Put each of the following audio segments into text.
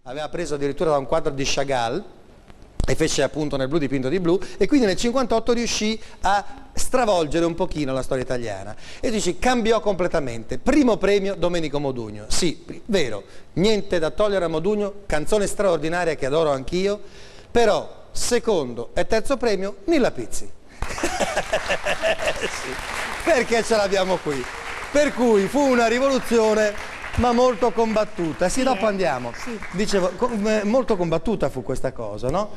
Aveva preso addirittura da un quadro di Chagall e fece appunto Nel blu dipinto di blu, e quindi nel 58 riuscì a stravolgere un pochino la storia italiana e dici cambiò completamente. Primo premio Domenico Modugno, sì, vero, niente da togliere a Modugno, canzone straordinaria che adoro anch'io, però secondo e terzo premio Nilla Pizzi. Sì, perché ce l'abbiamo qui, per cui fu una rivoluzione ma molto combattuta. Sì, dopo andiamo. Sì. Dicevo, molto combattuta fu questa cosa, no?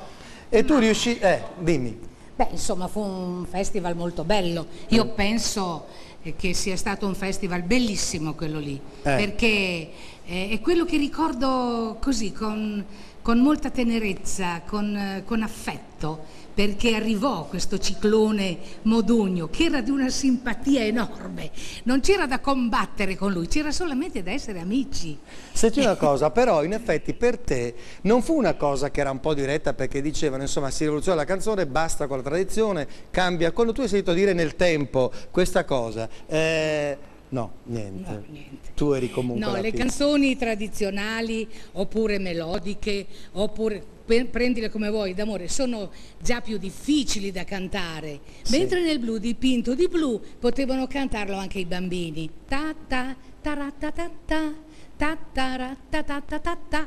E tu riuscì, dimmi. Beh, insomma, fu un festival molto bello. Io penso che sia stato un festival bellissimo quello lì, perché è quello che ricordo così, con molta tenerezza, con affetto, perché arrivò questo ciclone Modugno che era di una simpatia enorme, non c'era da combattere con lui, c'era solamente da essere amici. Senti una cosa, però in effetti per te non fu una cosa che era un po' diretta, perché dicevano insomma si rivoluziona la canzone, basta con la tradizione, cambia. Quando tu hai sentito dire nel tempo questa cosa, no, niente. No, niente. Tu eri comunque no, le canzoni tradizionali oppure melodiche oppure prendile come vuoi d'amore sono già più difficili da cantare, mentre nel blu dipinto di blu potevano cantarlo anche i bambini. Ta ta ta ta ta ta.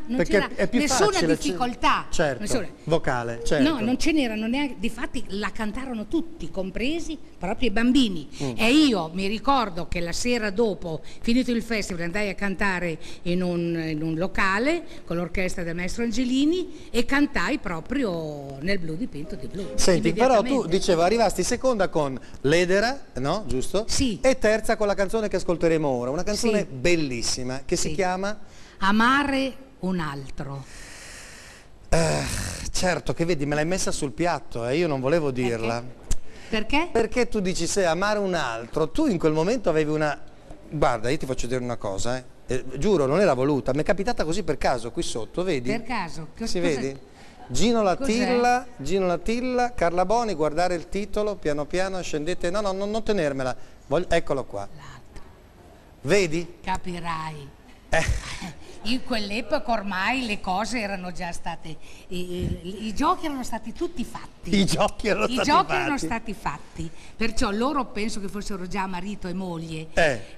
Non c'era nessuna difficoltà, certo, vocale, certo. No, non ce n'erano neanche, difatti la cantarono tutti, compresi proprio i bambini. E io mi ricordo che la sera dopo, finito il festival, andai a cantare in un locale con l'orchestra del maestro Angelini e cantai proprio Nel blu dipinto di blu. Senti, però tu dicevo arrivasti seconda con Ledera, no? Giusto? Sì. E terza con la canzone che ascolteremo ora, una canzone bellissima che si chiama Amare un altro. Certo, che vedi, me l'hai messa sul piatto e io non volevo dirla. Perché? Perché tu dici se amare un altro, tu in quel momento avevi una... Guarda, io ti faccio dire una cosa, giuro, non era voluta, mi è capitata così per caso qui sotto, vedi? Per caso? Si vedi? Gino Latilla, Carla Boni, guardare il titolo, piano piano scendete, no, non tenermela, eccolo qua. L'altro. Vedi? Capirai. In quell'epoca ormai le cose erano già state, i giochi erano stati tutti fatti. I giochi erano stati fatti, perciò loro penso che fossero già marito e moglie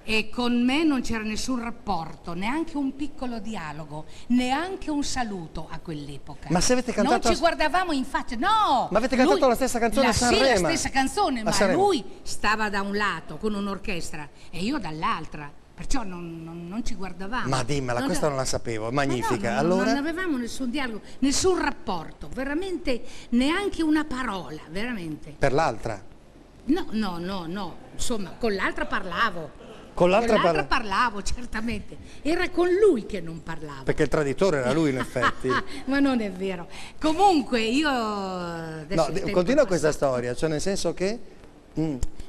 e con me non c'era nessun rapporto, neanche un piccolo dialogo, neanche un saluto a quell'epoca. Ma se avete cantato... Non ci guardavamo in faccia, no! Ma avete cantato la stessa canzone a Sanremo? Sì, la stessa canzone, ma lui stava da un lato con un'orchestra e io dall'altra. Perciò non ci guardavamo. Ma dimmela, questa non la sapevo, magnifica. No, allora... non avevamo nessun dialogo, nessun rapporto, veramente neanche una parola, veramente. Per l'altra? No, insomma, con l'altra parlavo. Con l'altra parlavo, certamente. Era con lui che non parlavo. Perché il traditore era lui, in effetti. Ma non è vero. Comunque io... Continua questa storia, cioè nel senso che...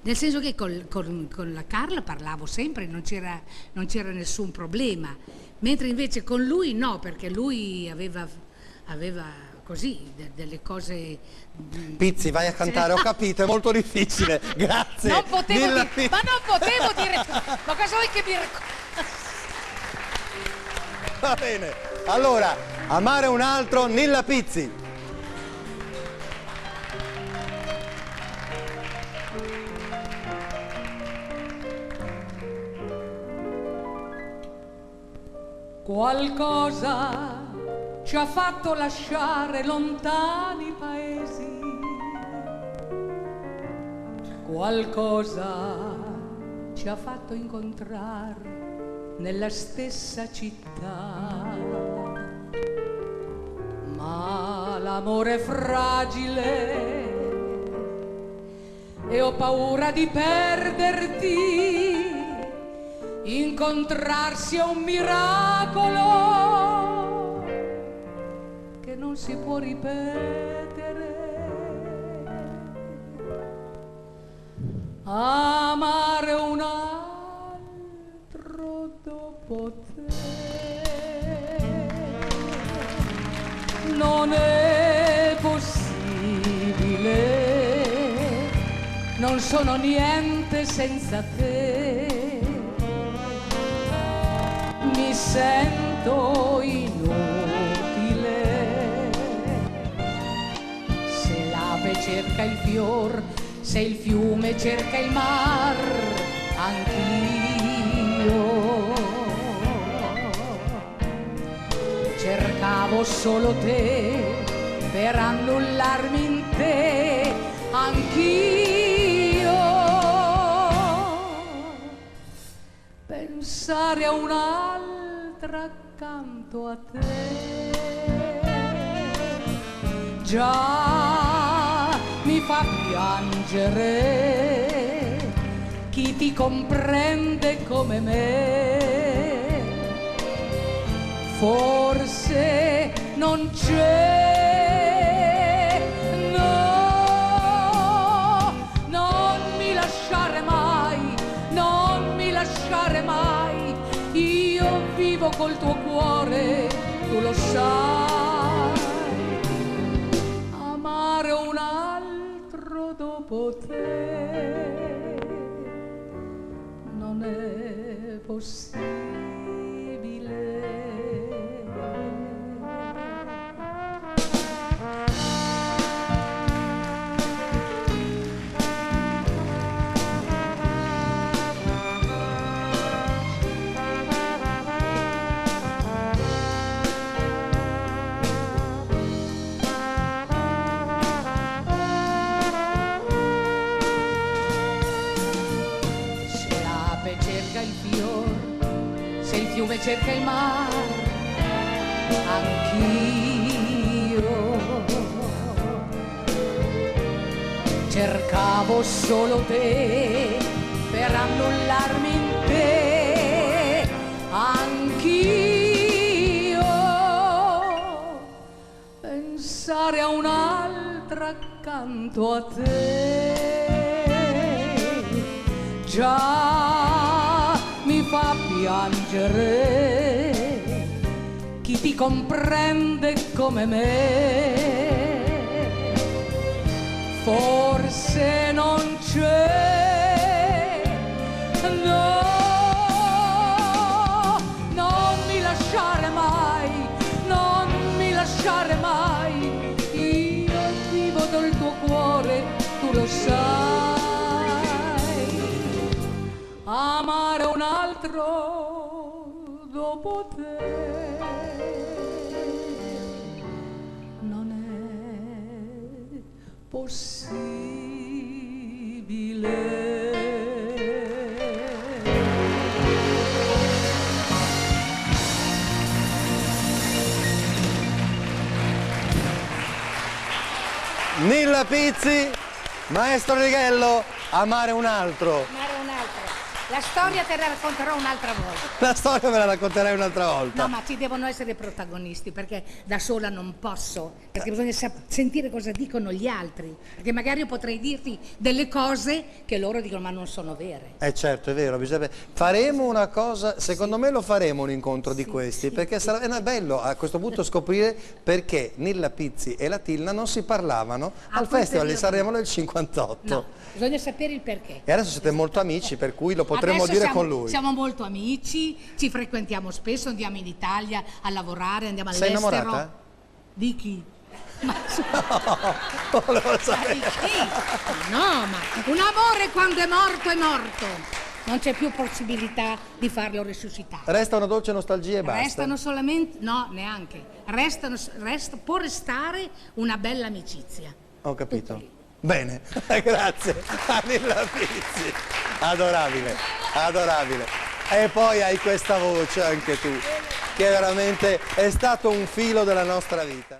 Nel senso che con la Carla parlavo sempre, non c'era nessun problema, mentre invece con lui no, perché lui aveva così delle cose... Pizzi, vai a cantare, ho capito, è molto difficile, grazie. Ma non potevo dire... Ma cosa vuoi che mi racconti? Va bene, allora, amare un altro, Nilla Pizzi. Qualcosa ci ha fatto lasciare lontani paesi, qualcosa ci ha fatto incontrare nella stessa città, ma l'amore è fragile e ho paura di perderti. Incontrarsi è un miracolo che non si può ripetere. Amare un altro dopo te non è possibile, non sono niente senza te. Mi sento inutile cerca il fior, se il fiume cerca il mar, anch'io cercavo solo te per annullarmi in te, anch'io pensare a un'altra accanto a te già mi fa piangere. Chi ti comprende come me forse non c'è. No, non mi lasciare mai, non mi lasciare mai, io vivo col tuo cuore, tu lo sai. Amare un altro dopo te non è possibile. Cerca il fior, se il fiume cerca il mar, anch'io cercavo solo te per annullarmi in te, anch'io pensare a un'altra accanto a te già mi fa piangere. Chi ti comprende come me forse non c'è. No, non mi lasciare mai, non mi lasciare mai, io vivo del tuo cuore, tu lo sai. Amare un altro dopo te non è possibile. Nilla Pizzi, Maestro Righello, Amare un altro. Amare un altro. La storia te la racconterò un'altra volta. La storia me la racconterai un'altra volta. No, ma ci devono essere protagonisti, perché da sola non posso, perché bisogna sentire cosa dicono gli altri, perché magari io potrei dirti delle cose che loro dicono ma non sono vere. Certo, è vero, faremo una cosa, secondo me lo faremo un incontro di questi, perché sarà bello a questo punto scoprire perché Nilla Pizzi e la Tilna non si parlavano al Festival di Sanremo del 58. No, bisogna sapere il perché. E adesso siete molto amici, per cui lo potremmo Adesso dire con lui. Siamo molto amici, ci frequentiamo spesso, andiamo in Italia a lavorare, andiamo Sei all'estero. innamorata? Di chi? No, volevo sapere. Di chi? No, ma un amore quando è morto, non c'è più possibilità di farlo risuscitare. Resta una dolce nostalgia e basta. Restano solamente, no, neanche. Può restare una bella amicizia. Ho capito. Bene, grazie a Nilla Pizzi. Adorabile, adorabile. E poi hai questa voce anche tu, che veramente è stato un filo della nostra vita.